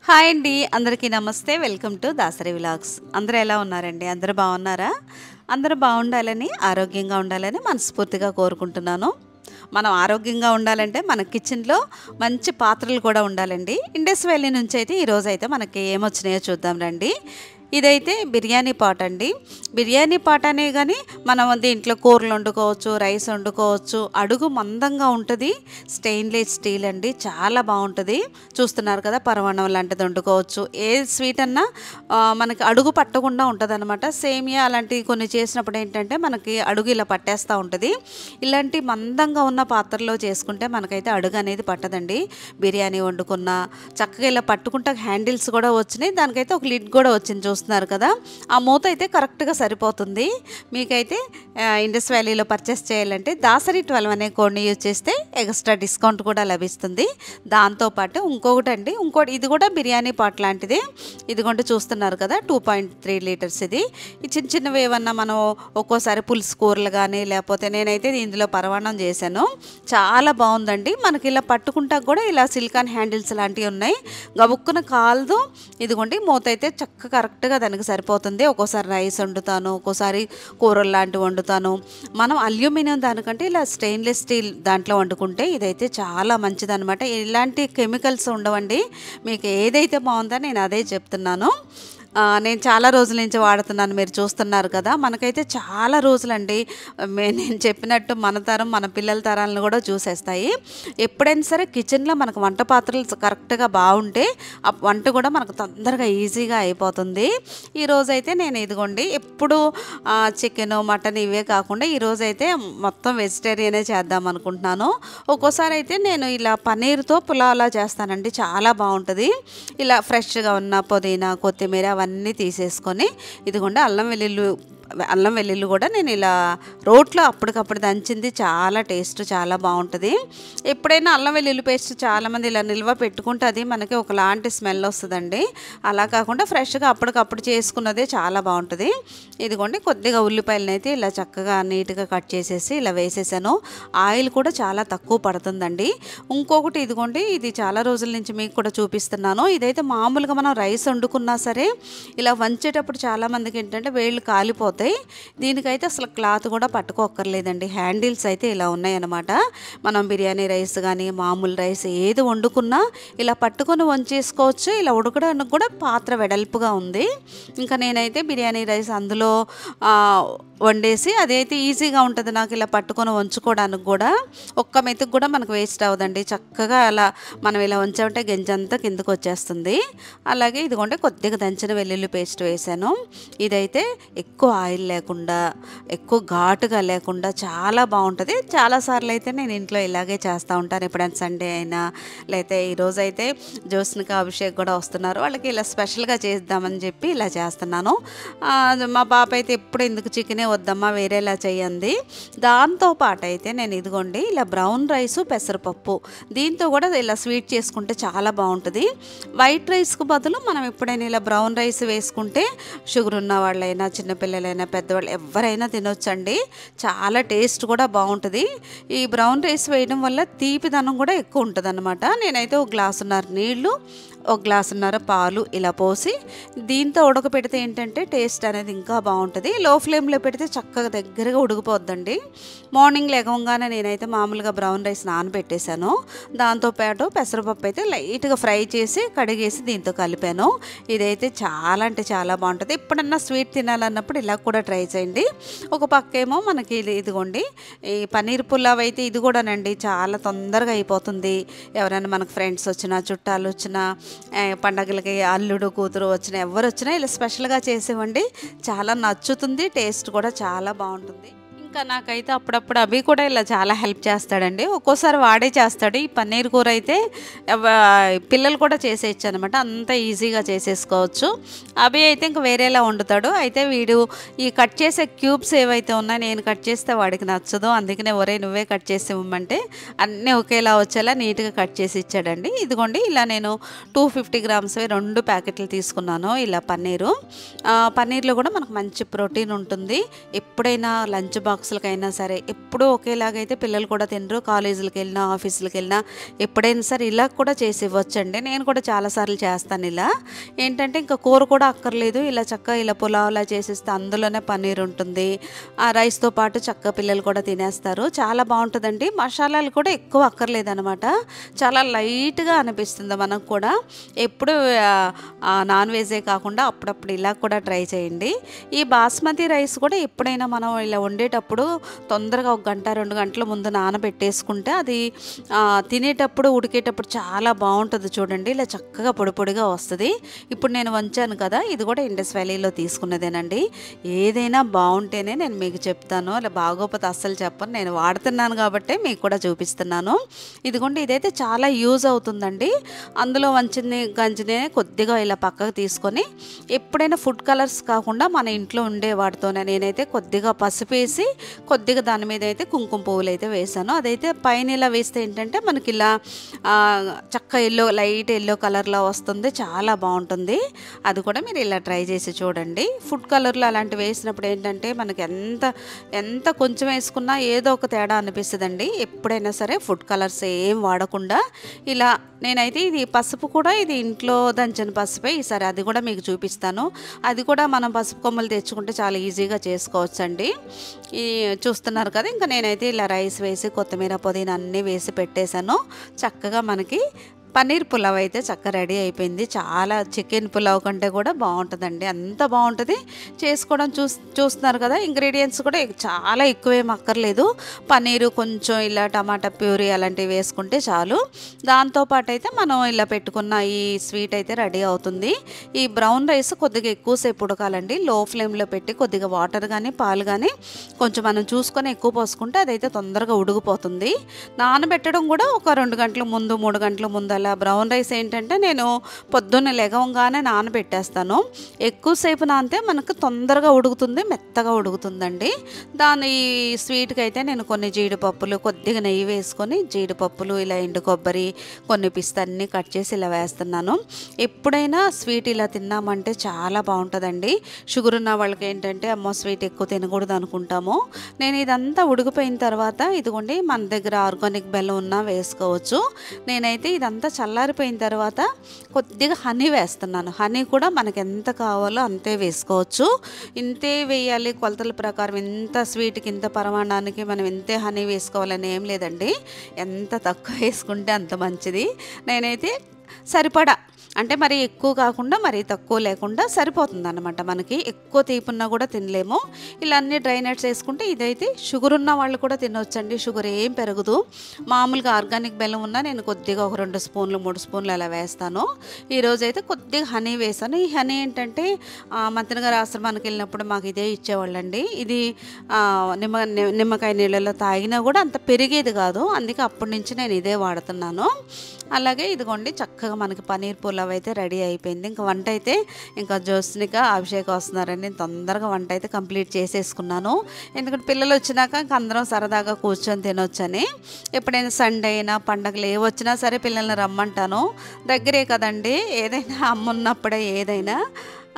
Hi అండి, అందరికీ నమస్తే. Welcome to Dasari vlogs. అందరూ ఎలా ఉన్నారండి? అందరూ బాగున్నారా? అందరూ బాగుండాలని, ఆరోగ్యంగా ఉండాలని మనస్ఫూర్తిగా కోరుకుంటున్నాను. మనం ఆరోగ్యంగా ఉండాలంటే మన కిచెన్లో మంచి పాత్రలు కూడా ఉండాలండి. ఇండస్ వ్యాలీ నుంచి అయితే ఈరోజు అయితే మనకి ఏమొచ్చినాయో చూద్దాం రండి. ఇదైతే బిర్యానీ పాట్ అండి. బిర్యానీ పాట్ అనే కానీ మనం దీంట్లో కూరలు వండుకోవచ్చు, రైస్ వండుకోవచ్చు. అడుగు మందంగా ఉంటుంది. స్టెయిన్లెస్ స్టీల్ అండి, చాలా బాగుంటుంది. చూస్తున్నారు కదా, పరమాన్నం లాంటిది వండుకోవచ్చు. ఏ స్వీట్ అన్నా మనకి అడుగు పట్టకుండా ఉంటుంది అనమాట. సేమియా అలాంటివి కొన్ని చేసినప్పుడు ఏంటంటే మనకి అడుగు ఇలా పట్టేస్తూ ఉంటుంది. ఇలాంటి మందంగా ఉన్న పాత్రలో చేసుకుంటే మనకైతే అడుగు అనేది పట్టదండి. బిర్యానీ వండుకున్న చక్కగా ఇలా పట్టుకుంటే హ్యాండిల్స్ కూడా వచ్చినాయి. దానికైతే ఒక లిడ్ కూడా వచ్చింది, చూస్తున్నారు కదా. ఆ మూత అయితే కరెక్ట్గా సరిపోతుంది. మీకైతే ఇండస్ వ్యాలీలో పర్చేస్ చేయాలంటే దాసరి 12 అనే కోడ్ని యూజ్ చేస్తే ఎక్స్ట్రా డిస్కౌంట్ కూడా లభిస్తుంది. దాంతోపాటు ఇంకోటి ఇది కూడా బిర్యానీ పాట్ లాంటిది. ఇదిగోండి చూస్తున్నారు కదా, 2.3 లీటర్స్ ఇది. ఈ చిన్న చిన్నవి ఏమన్నా మనం ఒక్కోసారి పులుసు కూరలు కానీ, లేకపోతే నేనైతే ఇందులో పరమాన్నం చేశాను. చాలా బాగుందండి. మనకి ఇలా పట్టుకుంటా కూడా ఇలా సిలికాన్ హ్యాండిల్స్ లాంటివి ఉన్నాయి. గబుక్కున కాలదు. ఇదిగోండి మూత అయితే చక్కగా కరెక్ట్గా దానికి సరిపోతుంది. ఒక్కోసారి రైస్ వండుతాను, ఒక్కోసారి కూరలు లాంటివి వండుతాను. మనం అల్యూమినియం దానికంటే ఇలా స్టెయిన్లెస్ స్టీల్ దాంట్లో వండుకుంటే ఇదైతే చాలా మంచిదన్నమాట. ఇలాంటి కెమికల్స్ ఉండవండి. మీకు ఏదైతే బాగుందో నేను అదే చెప్తున్నాను. నేను చాలా రోజుల నుంచి వాడుతున్నాను, మీరు చూస్తున్నారు కదా. మనకైతే చాలా రోజులండి. నేను చెప్పినట్టు మన తరం, మన పిల్లల తరాలను కూడా చూసేస్తాయి. ఎప్పుడైనా సరే కిచెన్లో మనకు వంట పాత్రలు కరెక్ట్గా బాగుంటే ఆ వంట కూడా మనకు తొందరగా ఈజీగా అయిపోతుంది. ఈరోజైతే నేను ఇదిగోండి, ఎప్పుడు చికెన్, మటన్ ఇవే కాకుండా ఈరోజైతే మొత్తం వెజిటేరియనే చేద్దాం అనుకుంటున్నాను. ఒక్కోసారి అయితే నేను ఇలా పన్నీర్తో పులావ్లా చేస్తానండి, చాలా బాగుంటుంది. ఇలా ఫ్రెష్గా ఉన్న పుదీనా, కొత్తిమీర అవన్నీ తీసేసుకొని, ఇదిగోండి అల్లం వెల్లుల్లి కూడా నేను ఇలా రోట్లో అప్పటికప్పుడు దంచింది. చాలా టేస్ట్ చాలా బాగుంటుంది. ఎప్పుడైనా అల్లం వెల్లుల్లి పేస్ట్ చాలామంది ఇలా నిల్వ పెట్టుకుంటే అది మనకి ఒకలాంటి స్మెల్ వస్తుందండి. అలా కాకుండా ఫ్రెష్గా అప్పటికప్పుడు చేసుకున్నదే చాలా బాగుంటుంది. ఇదిగోండి కొద్దిగా ఉల్లిపాయలను అయితే ఇలా చక్కగా నీట్గా కట్ చేసేసి ఇలా వేసేసాను. ఆయిల్ కూడా చాలా తక్కువ పడుతుందండి. ఇంకొకటి ఇదిగోండి, ఇది చాలా రోజుల నుంచి మీకు కూడా చూపిస్తున్నాను. ఇదైతే మామూలుగా మనం రైస్ వండుకున్నా సరే ఇలా వంచేటప్పుడు చాలామందికి ఏంటంటే వేళ్ళు కాలిపోతాయి. దీనికైతే అసలు క్లాత్ కూడా పట్టుకోక్కర్లేదండి. హ్యాండిల్స్ అయితే ఇలా ఉన్నాయన్నమాట. మనం బిర్యానీ రైస్ కానీ మామూలు రైస్ ఏది వండుకున్నా ఇలా పట్టుకొని వంచేసుకోవచ్చు. ఇలా ఉడకడానికి కూడా పాత్ర వెడల్పుగా ఉంది. ఇంకా నేనైతే బిర్యానీ రైస్ అందులో వండేసి అదైతే ఈజీగా ఉంటుంది నాకు. ఇలా పట్టుకొని వంచుకోవడానికి కూడా ఒక్క మెతుకు కూడా మనకు వేస్ట్ అవ్వదండి. చక్కగా అలా మనం ఇలా వంచామంటే గెంజంతా కిందకు వచ్చేస్తుంది. అలాగే ఇదిగోండి కొద్దిగా దంచిన వెల్లుల్లి పేస్ట్ వేసాను. ఇదైతే ఎక్కువ ఆయిల్ లేకుండా, ఎక్కువ ఘాటుగా లేకుండా చాలా బాగుంటుంది. చాలాసార్లు అయితే నేను ఇంట్లో ఇలాగే చేస్తూ ఉంటాను. ఎప్పుడైనా సండే అయినా, లేకపోతే ఈరోజు అయితే జ్యోత్స్నకి అభిషేక్ కూడా వస్తున్నారు, వాళ్ళకి ఇలా స్పెషల్గా చేద్దామని చెప్పి ఇలా చేస్తున్నాను. మా పాప అయితే ఎప్పుడు ఎందుకు చికెనే వద్దమ్మా, వేరేలా చేయండి. దాంతోపాటు అయితే నేను ఇదిగోండి ఇలా బ్రౌన్ రైసు, పెసరపప్పు, దీంతో కూడా ఇలా స్వీట్ చేసుకుంటే చాలా బాగుంటుంది. వైట్ రైస్కు బదులు మనం ఎప్పుడైనా ఇలా బ్రౌన్ రైస్ వేసుకుంటే షుగర్ ఉన్న వాళ్ళైనా, చిన్నపిల్లలైనా, పెద్దవాళ్ళు ఎవరైనా తినొచ్చండి. చాలా టేస్ట్ కూడా బాగుంటుంది. ఈ బ్రౌన్ రైస్ వేయడం వల్ల తీపిదనం కూడా ఎక్కువ ఉంటుంది అన్నమాట. నేనైతే 1 గ్లాసున్నర నీళ్ళు, 1 గ్లాసున్నర పాలు ఇలా పోసి దీంతో ఉడకపెడితే ఏంటంటే టేస్ట్ అనేది ఇంకా బాగుంటుంది. లో ఫ్లేమ్లో పెడితే చక్కగా దగ్గరగా ఉడికిపోద్దండి. మార్నింగ్ లేవగానే నేనైతే మామూలుగా బ్రౌన్ రైస్ నానబెట్టేశాను. దాంతోపాటు పెసరపప్పు అయితే లైట్గా ఫ్రై చేసి కడిగేసి దీంతో కలిపాను. ఇదైతే చాలా అంటే చాలా బాగుంటుంది. ఎప్పుడన్నా స్వీట్ తినాలన్నప్పుడు ఇలా కూడా ట్రై చేయండి. ఒక పక్కేమో మనకి ఇదిగోండి ఈ పన్నీర్ పులావ్ అయితే ఇది కూడానండి చాలా తొందరగా అయిపోతుంది. ఎవరైనా మనకు ఫ్రెండ్స్ వచ్చినా, చుట్టాలు వచ్చినా, పండగలకి అల్లుడు కూతురు వచ్చినా, ఎవరు వచ్చినా ఇలా స్పెషల్గా చేసేవండి. చాలా నచ్చుతుంది. టేస్ట్ కూడా చాలా బాగుంటుంది. ఇంకా నాకైతే అప్పుడప్పుడు అవి కూడా ఇలా చాలా హెల్ప్ చేస్తాడండి. ఒక్కోసారి వాడే చేస్తాడు. ఈ పన్నీర్ కూర అయితే పిల్లలు కూడా చేసేయచ్చు అనమాట. అంత ఈజీగా చేసేసుకోవచ్చు. అవి అయితే ఇంక వేరేలా వండుతాడు. అయితే వీడు ఈ కట్ చేసే క్యూబ్స్ ఏవైతే ఉన్నాయో నేను కట్ చేస్తే వాడికి నచ్చదు. అందుకనే ఒరే నువ్వే కట్ చేసి ఇవ్వమంటే అన్నీ ఒకేలా వచ్చేలా నీట్గా కట్ చేసి ఇచ్చాడండి. ఇదిగోండి ఇలా నేను 250 గ్రామ్స్ 2 ప్యాకెట్లు తీసుకున్నాను. ఇలా పన్నీర్లో కూడా మనకు మంచి ప్రోటీన్ ఉంటుంది. ఎప్పుడైనా లంచ్ బాక్స్ బాక్సులకైనా సరే ఎప్పుడూ ఒకేలాగైతే పిల్లలు కూడా తినరు. కాలేజీలకి వెళ్ళినా, ఆఫీసులకి వెళ్ళినా ఎప్పుడైనా సరే ఇలా కూడా చేసి ఇవ్వచ్చండి. నేను కూడా చాలాసార్లు చేస్తాను ఇలా. ఏంటంటే ఇంకా కూర కూడా అక్కర్లేదు, ఇలా చక్కగా ఇలా పులావ్లా చేసిస్తే అందులోనే పన్నీర్ ఉంటుంది. ఆ రైస్తో పాటు చక్కగా పిల్లలు కూడా తినేస్తారు. చాలా బాగుంటుందండి. మసాలాలు కూడా ఎక్కువ అక్కర్లేదనమాట. చాలా లైట్గా అనిపిస్తుంది మనకు కూడా. ఎప్పుడు నాన్ వెజే కాకుండా అప్పుడప్పుడు ఇలా కూడా ట్రై చేయండి. ఈ బాస్మతి రైస్ కూడా ఎప్పుడైనా మనం ఇలా వండేటప్పుడు తొందరగా 1 గంట 2 గంటల ముందు నానబెట్టేసుకుంటే అది తినేటప్పుడు ఉడికేటప్పుడు చాలా బాగుంటుంది. చూడండి ఇలా చక్కగా పొడి పొడిగా వస్తుంది. ఇప్పుడు నేను వంచాను కదా, ఇది కూడా ఇండస్ వ్యాలీలో తీసుకున్నదేనండి. ఏదైనా బాగుంటేనే నేను మీకు చెప్తాను, అలా బాగోపోతే అస్సలు చెప్పను. నేను వాడుతున్నాను కాబట్టి మీకు కూడా చూపిస్తున్నాను. ఇదిగోండి, ఇదైతే చాలా యూజ్ అవుతుందండి. అందులో వంచింది గంజినే కొద్దిగా ఇలా పక్కకు తీసుకొని ఎప్పుడైనా ఫుడ్ కలర్స్ కాకుండా మన ఇంట్లో ఉండే వాటితోనే నేనైతే కొద్దిగా పసుపు వేసి కొద్దిగా దాని మీద అయితే కుంకుమ పువ్వులు అయితే వేసాను. అదైతే పైన ఇలా వేస్తే ఏంటంటే మనకి ఇలా చక్క లైట్ ఎల్లో కలర్లో వస్తుంది. చాలా బాగుంటుంది. అది కూడా మీరు ఇలా ట్రై చేసి చూడండి. ఫుడ్ కలర్లో అలాంటివి వేసినప్పుడు ఏంటంటే మనకి ఎంత కొంచెం వేసుకున్నా ఏదో ఒక తేడా అనిపిస్తుందండి. ఎప్పుడైనా సరే ఫుడ్ కలర్స్ ఏం వాడకుండా ఇలా నేనైతే ఇది పసుపు కూడా ఇది ఇంట్లో దంచిన పసుపే. ఈసారి అది కూడా మీకు చూపిస్తాను. అది కూడా మనం పసుపు కొమ్మలు తెచ్చుకుంటే చాలా ఈజీగా చేసుకోవచ్చండి. చూస్తున్నారు కదా, ఇంకా నేనైతే ఇలా రైస్ వేసి కొత్తిమీర పుదీనా అన్నీ వేసి పెట్టేశాను. చక్కగా మనకి పన్నీర్ పులావ్ అయితే చక్కగా రెడీ అయిపోయింది. చాలా చికెన్ పులావ్ కంటే కూడా బాగుంటుందండి. అంత బాగుంటుంది చేసుకోవడం. చూస్తున్నారు కదా, ఇంగ్రీడియంట్స్ కూడా చాలా ఎక్కువేం అక్కర్లేదు. పన్నీరు కొంచెం ఇలా టమాటా ప్యూరీ అలాంటివి వేసుకుంటే చాలు. దాంతోపాటు అయితే మనం ఇలా పెట్టుకున్న ఈ స్వీట్ అయితే రెడీ అవుతుంది. ఈ బ్రౌన్ రైస్ కొద్దిగా ఎక్కువసేపు ఉడకాలండి. లో ఫ్లేమ్లో పెట్టి కొద్దిగా వాటర్ కానీ పాలు కానీ కొంచెం మనం చూసుకొని ఎక్కువ పోసుకుంటే అదైతే తొందరగా ఉడికిపోతుంది. నానబెట్టడం కూడా ఒక 2 గంటల ముందు 3 గంటల ముందు అలా. బ్రౌన్ రైస్ ఏంటంటే నేను పొద్దున్న లెగవంగానే నానబెట్టేస్తాను. ఎక్కువసేపు నానితే మనకు తొందరగా ఉడుకుతుంది, మెత్తగా ఉడుకుతుందండి. దాని స్వీట్కి అయితే నేను కొన్ని జీడిపప్పులు, కొద్దిగా నెయ్యి వేసుకొని జీడిపప్పులు, ఇలా ఎండు కొబ్బరి, కొన్ని పిస్తా అన్నీ కట్ చేసి ఇలా వేస్తున్నాను. ఎప్పుడైనా స్వీట్ ఇలా తిన్నామంటే చాలా బాగుంటుందండి. షుగర్ ఉన్న వాళ్ళకి ఏంటంటే అమ్మో స్వీట్ ఎక్కువ తినకూడదు అనుకుంటాము. నేను ఇదంతా ఉడికిపోయిన తర్వాత ఇదిగోండి, మన దగ్గర ఆర్గానిక్ బెల్లం ఉన్నా వేసుకోవచ్చు. నేనైతే ఇదంతా చల్లారిపోయిన తర్వాత కొద్దిగా హనీ వేస్తున్నాను. హనీ కూడా మనకి ఎంత కావాలో అంతే వేసుకోవచ్చు. ఇంతే వేయాలి కొలతల ప్రకారం, ఇంత స్వీట్కి ఇంత పరిమాణానికి మనం ఇంతే హనీ వేసుకోవాలని ఏం లేదండి. ఎంత తక్కువ వేసుకుంటే అంత మంచిది. నేనైతే సరిపడా, అంటే మరి ఎక్కువ కాకుండా మరి తక్కువ లేకుండా సరిపోతుంది అన్నమాట. మనకి ఎక్కువ తీపున్నా కూడా తినలేము. ఇలా అన్ని డ్రై నట్స్ వేసుకుంటే ఇదైతే షుగర్ ఉన్న వాళ్ళు కూడా తినవచ్చండి. షుగర్ ఏం పెరగదు. మామూలుగా ఆర్గానిక్ బెల్లం ఉన్నా నేను కొద్దిగా ఒక 2 స్పూన్లు 3 స్పూన్లు అలా వేస్తాను. ఈరోజైతే కొద్దిగా హనీ వేసాను. ఈ హనీ ఏంటంటే మంతెన గారి ఆశ్రమానికి వెళ్ళినప్పుడు మాకు ఇదే ఇచ్చేవాళ్ళండి. ఇది నిమ్మకాయ నీళ్ళలో తాగినా కూడా అంత పెరిగేది కాదు. అందుకే అప్పటి నుంచి నేను ఇదే వాడుతున్నాను. అలాగే ఇదిగోండి, చక్కగా మనకి పన్నీర్ పులావ్ అయితే రెడీ అయిపోయింది. ఇంకా వంట అయితే ఇంకా జ్యోత్స్నిక అభిషేక్ వస్తున్నారని నేను తొందరగా వంట అయితే కంప్లీట్ చేసేసుకున్నాను. ఎందుకంటే పిల్లలు వచ్చినాక ఇంక అందరం సరదాగా కూర్చొని తినొచ్చని. ఎప్పుడైనా సండే అయినా పండగలు ఏ వచ్చినా సరే పిల్లల్ని రమ్మంటాను. దగ్గరే కదండి, ఏదైనా అమ్మ ఉన్నప్పుడే ఏదైనా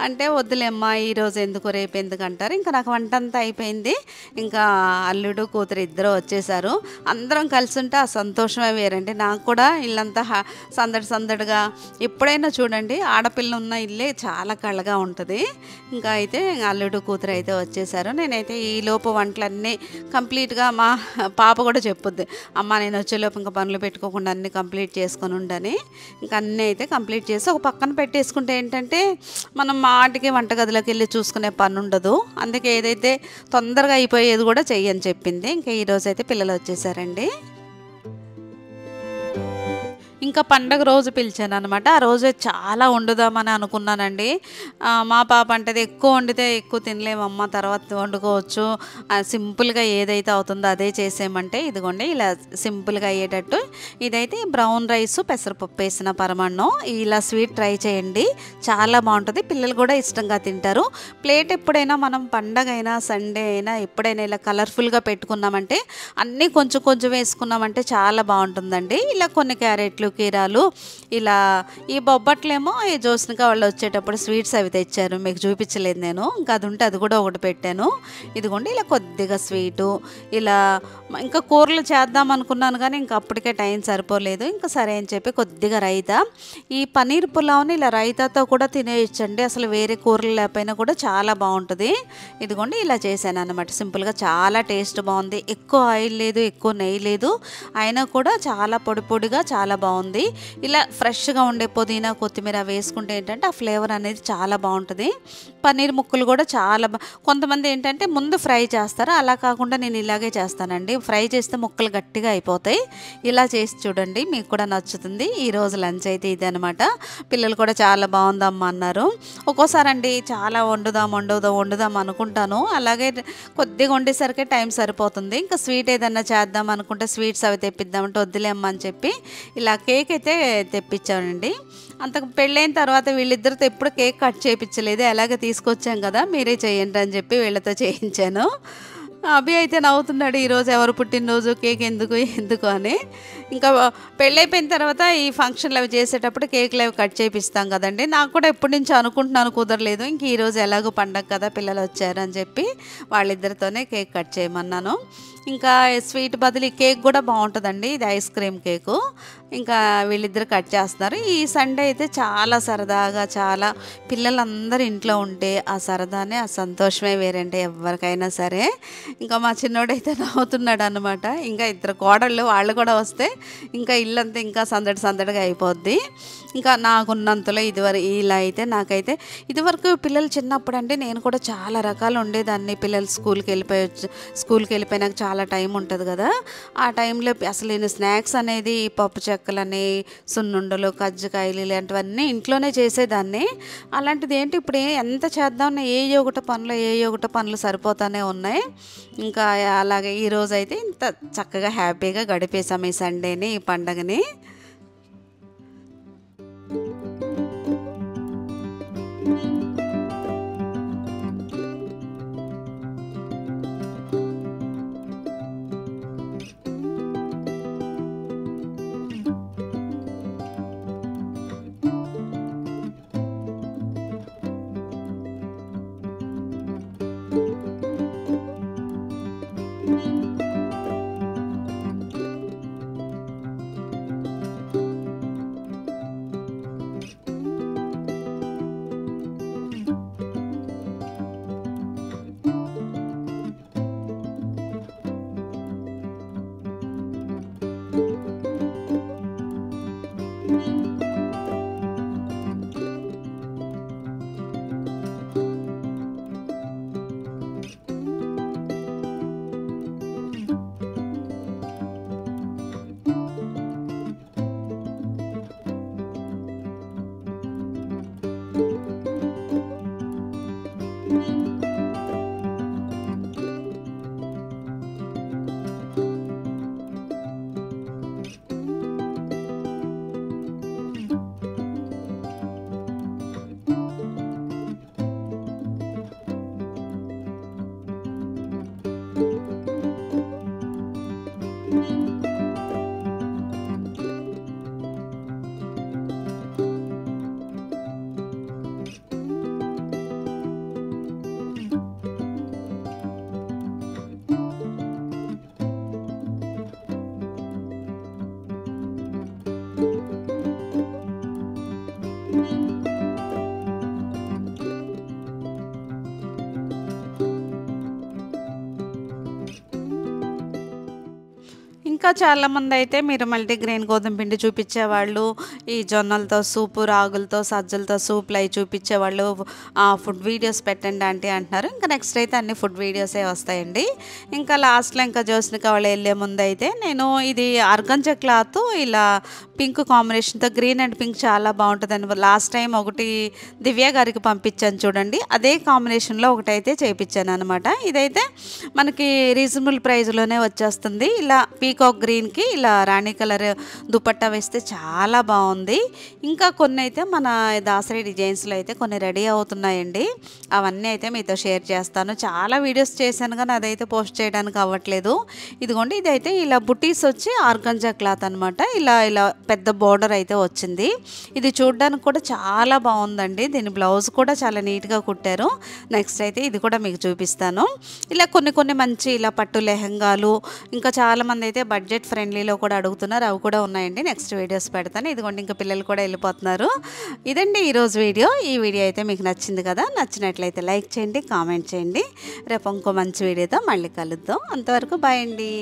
అంటే వద్దులేమ్మా ఈరోజు ఎందుకు రేపు ఎందుకు అంటారు. ఇంకా నాకు వంట అంతా అయిపోయింది. ఇంకా అల్లుడు కూతురు ఇద్దరు వచ్చేసారు. అందరం కలిసి ఉంటే ఆ సంతోషమే వేరండి. నాకు కూడా ఇల్లంతా సందడిగా, ఎప్పుడైనా చూడండి ఆడపిల్ల ఉన్న ఇల్లే చాలా కళగా ఉంటుంది. ఇంకా అయితే అల్లుడు కూతురు అయితే వచ్చేసారు. నేనైతే ఈ లోపు వంటలన్నీ కంప్లీట్గా, మా పాప కూడా చెప్పుద్ది, అమ్మ నేను వచ్చేలోపు ఇంకా పనులు పెట్టుకోకుండా అన్నీ కంప్లీట్ చేసుకొని ఉండని. ఇంకా అన్నీ అయితే కంప్లీట్ చేసి ఒక పక్కన పెట్టేసుకుంటే ఏంటంటే మనం మాటికి వంటగదిలోకి వెళ్ళి చూసుకునే పని ఉండదు. అందుకే ఏదైతే తొందరగా అయిపోయేది కూడా చెయ్యని చెప్పింది. ఇంకా ఈరోజు అయితే పిల్లలు వచ్చేసారండి. ఇంకా పండగ రోజు పిలిచాను అనమాట. ఆ రోజే చాలా వండుదామని అనుకున్నానండి. మా పాప అంటది ఎక్కువ వండితే ఎక్కువ తినలేమమ్మ, తర్వాత వండుకోవచ్చు, సింపుల్గా ఏదైతే అవుతుందో అదే చేసేయమంటే ఇదిగోండి ఇలా సింపుల్గా అయ్యేటట్టు ఇదైతే బ్రౌన్ రైస్ పెసరపప్పు వేసిన పరమాన్నం. ఇలా స్వీట్ ట్రై చేయండి, చాలా బాగుంటుంది. పిల్లలు కూడా ఇష్టంగా తింటారు. ప్లేట్ ఎప్పుడైనా మనం పండగ అయినా సండే అయినా ఎప్పుడైనా ఇలా కలర్ఫుల్గా పెట్టుకున్నామంటే అన్నీ కొంచెం కొంచెం వేసుకున్నామంటే చాలా బాగుంటుందండి. ఇలా కొన్ని క్యారెట్లు బొబ్బట్లు కీరాలు ఇలా. ఈ బొబ్బట్లేమో ఈ జ్యోత్స్నక వాళ్ళు వచ్చేటప్పుడు స్వీట్స్ అవి తెచ్చారు, మీకు చూపించలేదు నేను. ఇంకా అది ఉంటే అది కూడా ఒకటి పెట్టాను. ఇదిగోండి ఇలా కొద్దిగా స్వీటు ఇలా. ఇంకా కూరలు చేద్దాం అనుకున్నాను కానీ ఇంకా అప్పటికే టైం సరిపోలేదు. ఇంకా సరే అని చెప్పి కొద్దిగా రైతా. ఈ పన్నీర్ పులావ్ని ఇలా రైతాతో కూడా తినేయచ్చండి, అసలు వేరే కూరలు లేకపోయినా కూడా చాలా బాగుంటుంది. ఇదిగోండి ఇలా చేశాను అనమాట సింపుల్గా, చాలా టేస్ట్ బాగుంది. ఎక్కువ ఆయిల్ లేదు, ఎక్కువ నెయ్యి లేదు, అయినా కూడా చాలా పొడి పొడిగా చాలా బాగుంది. ఇలా ఫ్రెష్గా ఉండే పుదీనా కొత్తిమీర వేసుకుంటే ఏంటంటే ఆ ఫ్లేవర్ అనేది చాలా బాగుంటుంది. పన్నీర్ ముక్కలు కూడా చాలా కొంతమంది ఏంటంటే ముందు ఫ్రై చేస్తారు, అలా కాకుండా నేను ఇలాగే చేస్తానండి. ఫ్రై చేస్తే ముక్కలు గట్టిగా అయిపోతాయి. ఇలా చేసి చూడండి, మీకు కూడా నచ్చుతుంది. ఈరోజు లంచ్ అయితే ఇది అనమాట. పిల్లలు కూడా చాలా బాగుందమ్మా అన్నారు. ఒక్కోసారి అండి చాలా వండుదాం అనుకుంటాను, అలాగే కొద్దిగా వండేసరికి టైం సరిపోతుంది. ఇంకా స్వీట్ ఏదన్నా చేద్దాం అనుకుంటే స్వీట్స్ అవి తెప్పిద్దామంటే వద్దులేమ్మా అని చెప్పి ఇలా కేక్ అయితే తెప్పించానండి. అంతకు పెళ్ళైన తర్వాత వీళ్ళిద్దరితో ఎప్పుడు కేక్ కట్ చేయించలేదు, ఎలాగ తీసుకొచ్చాం కదా మీరే చేయండి అని చెప్పి వీళ్ళతో చేయించాను. అభి అయితే నవ్వుతున్నాడు, ఈరోజు ఎవరు పుట్టినరోజు కేక్ ఎందుకు అని. ఇంకా పెళ్ళైపోయిన తర్వాత ఈ ఫంక్షన్లు అవి చేసేటప్పుడు కేకులు అవి కట్ చేపిస్తాం కదండి. నాకు కూడా ఎప్పటి నుంచో అనుకుంటున్నాను, కుదరలేదు. ఇంక ఈరోజు ఎలాగో పండగ కదా పిల్లలు వచ్చారు అని చెప్పి వాళ్ళిద్దరితోనే కేక్ కట్ చేయమన్నాను. ఇంకా స్వీట్ బదులు ఈ కేక్ కూడా బాగుంటుందండి, ఇది ఐస్ క్రీమ్ కేకు. ఇంకా వీళ్ళిద్దరు కట్ చేస్తున్నారు. ఈ సండే అయితే చాలా సరదాగా, చాలా పిల్లలందరూ ఇంట్లో ఉంటే ఆ సరదానే ఆ సంతోషమే వేరంటే ఎవరికైనా సరే. ఇంకా మా చిన్నోడైతే నవ్వుతున్నాడు అనమాట. ఇంకా ఇద్దరు కోడళ్ళు వాళ్ళు కూడా వస్తే ఇంకా ఇల్లంతా ఇంకా సందడిగా అయిపోద్ది. ఇంకా నాకున్నంతలో ఇలా అయితే నాకైతే ఇదివరకు పిల్లలు చిన్నప్పుడు అంటే నేను కూడా చాలా రకాలు ఉండేదాన్ని. పిల్లలు స్కూల్కి వెళ్ళిపోయినాక చాలా టైం ఉంటుంది కదా, ఆ టైంలో అసలు నేను స్నాక్స్ అనేది పప్పు చెక్కలని, సున్నుండలు, కజ్జికాయలు ఇలాంటివన్నీ ఇంట్లోనే చేసేదాన్ని. అలాంటిది ఏంటి ఇప్పుడు ఎంత చేద్దామన్నా ఏ ఒకటి పనులు సరిపోతానే ఉన్నాయి. ఇంకా అలాగే ఈరోజు అయితే ఇంత చక్కగా హ్యాపీగా గడిపేసాం ఈ సండేని, ఈ పండగని. ఇంకా చాలామంది అయితే మీరు మల్టీగ్రెయిన్ గోధుమ పిండి చూపించేవాళ్ళు, ఈ జొన్నలతో సూపు, రాగులతో సజ్జలతో సూప్లు అవి చూపించేవాళ్ళు ఫుడ్ వీడియోస్ పెట్టండి ఆంటీ అంటున్నారు. ఇంకా నెక్స్ట్ అయితే అన్ని ఫుడ్ వీడియోసే వస్తాయండి. ఇంకా లాస్ట్లో ఇంకా జ్యోత్స్నక వాళ్ళు వెళ్ళే ముందు అయితే నేను ఇది ఆర్గంజా క్లాత్ ఇలా పింక్ కాంబినేషన్తో, గ్రీన్ అండ్ పింక్ చాలా బాగుంటుందని లాస్ట్ టైం ఒకటి దివ్య గారికి పంపించాను చూడండి, అదే కాంబినేషన్లో ఒకటైతే చేయించాను అనమాట. ఇదైతే మనకి రీజనబుల్ ప్రైస్లోనే వచ్చేస్తుంది. ఇలా పీకాక్ పీకాక్ గ్రీన్కి ఇలా రాణి కలర్ దుపట్టా వేస్తే చాలా బాగుంది. ఇంకా కొన్ని అయితే మన దాసరి డిజైన్స్లో అయితే కొన్ని రెడీ అవుతున్నాయండి. అవన్నీ అయితే మీతో షేర్ చేస్తాను. చాలా వీడియోస్ చేశాను కానీ అదైతే పోస్ట్ చేయడానికి అవ్వట్లేదు. ఇదిగోండి, ఇదైతే ఇలా బుటీస్ వచ్చి ఆర్గంజా క్లాత్ అనమాట. ఇలా ఇలా పెద్ద బోర్డర్ అయితే వచ్చింది. ఇది చూడడానికి కూడా చాలా బాగుందండి. దీని బ్లౌజ్ కూడా చాలా నీట్గా కుట్టారు. నెక్స్ట్ అయితే ఇది కూడా మీకు చూపిస్తాను. ఇలా కొన్ని మంచి ఇలా పట్టు లెహంగాలు, ఇంకా చాలామంది అయితే బడ్జెట్ ఫ్రెండ్లీలో కూడా అడుగుతున్నారు. అవి కూడా ఉన్నాయండి. నెక్స్ట్ వీడియోస్ పెడతాను. ఇదిగోండి, ఇంకా పిల్లలు కూడా వెళ్ళిపోతున్నారు. ఇదండి ఈరోజు వీడియో. ఈ వీడియో అయితే మీకు నచ్చింది కదా. నచ్చినట్లయితే లైక్ చేయండి, కామెంట్ చేయండి. రేపు ఇంకో మంచి వీడియోతో మళ్ళీ కలుద్దాం. అంతవరకు బాయ్ అండి.